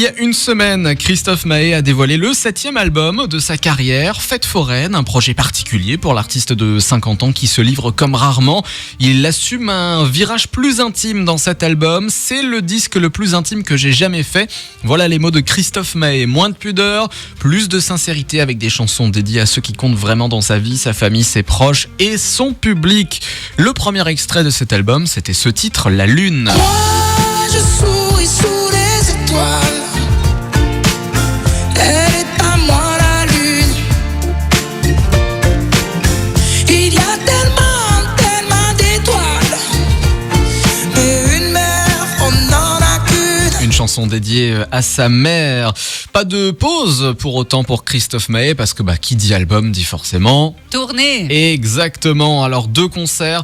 y a une semaine, Christophe Maé a dévoilé le 7e album de sa carrière, Fête foraine, un projet particulier pour l'artiste de 50 ans qui se livre comme rarement. Il assume un virage plus intime dans cet album. C'est le disque le plus intime que j'ai jamais fait. Voilà les mots de Christophe Maé. Moins de pudeur, plus de sincérité avec des chansons dédiées à ceux qui comptent vraiment dans sa vie, sa famille, ses proches et son public. Le premier extrait de cet album, c'était ce titre, La Lune. Moi, je souris sous les étoiles. Elle est à moi la lune. Il y a tellement d'étoiles, mais une mère, on n'en a qu'une. Une chanson dédiée à sa mère. Pas de pause pour autant pour Christophe Maé, parce que qui dit album dit forcément tournée. Exactement. Alors 2 concerts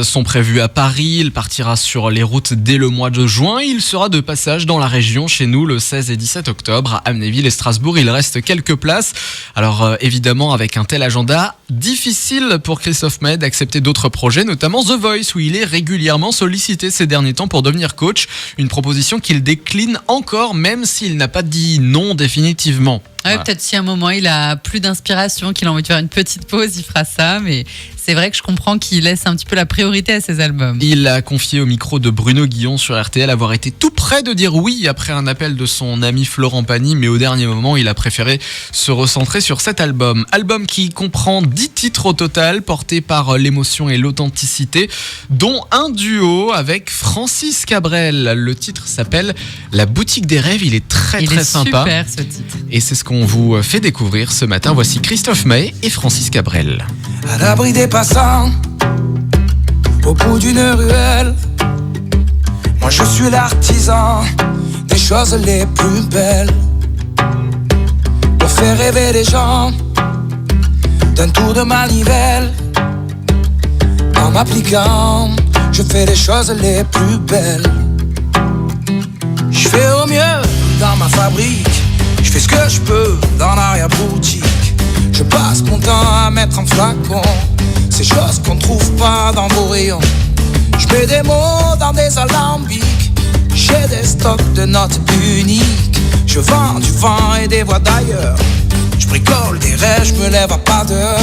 sont prévus à Paris. Il partira sur les routes dès le mois de juin. Il sera de passage dans la région chez nous le 16 et 17 octobre à Amnéville et Strasbourg. Il reste quelques places. Alors évidemment, avec un tel agenda, difficile pour Christophe Maé d'accepter d'autres projets, notamment The Voice, où il est régulièrement sollicité ces derniers temps pour devenir coach. Une proposition qu'il décline encore, même s'il n'a pas dit non définitivement. Ouais, voilà. Peut-être si à un moment il a plus d'inspiration, qu'il a envie de faire une petite pause, il fera ça, mais c'est vrai que je comprends qu'il laisse un petit peu la priorité à ses albums. Il a confié au micro de Bruno Guillon sur RTL avoir été tout près de dire oui après un appel de son ami Florent Pagny, mais au dernier moment il a préféré se recentrer sur cet album. Album qui comprend 10 titres au total, portés par l'émotion et l'authenticité, dont un duo avec Francis Cabrel. Le titre s'appelle La Boutique des Rêves, il est très sympa. Super ce titre. Et c'est ce qu'on vous fait découvrir ce matin. Voici Christophe Maé et Francis Cabrel. À l'abri des passants, au bout d'une ruelle, moi je suis l'artisan des choses les plus belles. Pour faire rêver les gens d'un tour de manivelle, en m'appliquant, je fais les choses les plus belles. Je fais au mieux dans ma fabrique, je fais ce que je peux dans l'arrière-boutique. Je passe mon temps à mettre en flacon ces choses qu'on trouve pas dans vos rayons. Je mets des mots dans des alambics, j'ai des stocks de notes uniques. Je vends du vent et des voix d'ailleurs, je bricole des rêves, je me lève à pas d'heure.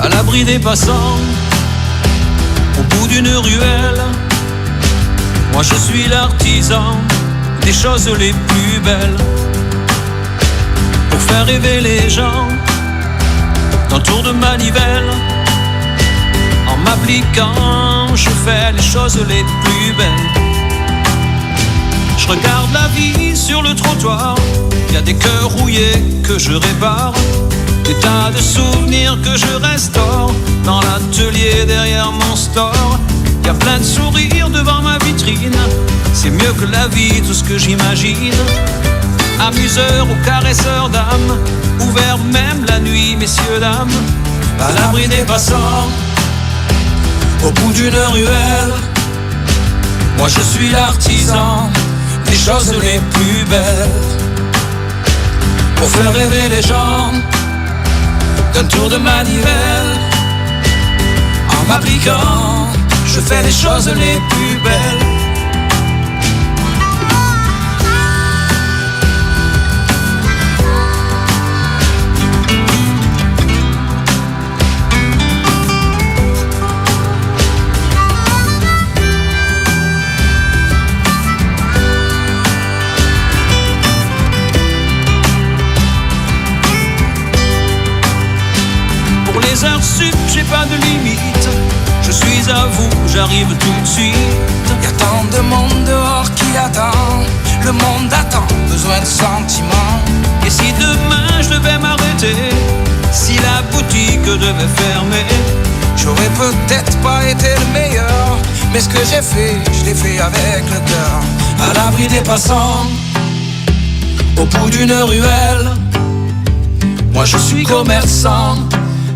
À l'abri des passants, au bout d'une ruelle, moi je suis l'artisan des choses les plus belles. Pour faire rêver les gens d'un tour de manivelle, en m'appliquant, je fais les choses les plus belles. Je regarde la vie sur le trottoir, il y a des cœurs rouillés que je répare, des tas de souvenirs que je restaure dans l'atelier derrière mon store. Il y a plein de sourires devant ma vitrine, c'est mieux que la vie, tout ce que j'imagine. Amuseurs ou caresseurs d'âme, ouverts même la nuit, messieurs, dames. À l'abri des passants, au bout d'une ruelle, moi je suis l'artisan des choses les plus belles. Pour faire rêver les gens d'un tour de manivelle, en m'appliquant, je fais les choses les plus belles. Les heures sup, j'ai pas de limite, je suis à vous, j'arrive tout de suite. Y'a tant de monde dehors qui attend, le monde attend, besoin de sentiments. Et si demain je devais m'arrêter, si la boutique devait fermer, j'aurais peut-être pas été le meilleur, mais ce que j'ai fait, je l'ai fait avec le cœur. À l'abri des passants, au bout d'une ruelle, moi je suis commerçant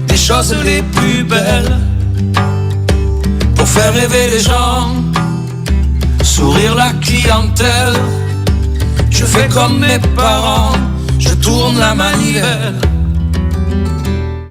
des choses les plus belles. Pour faire rêver les gens, sourire la clientèle, je fais comme mes parents, je tourne la manivelle.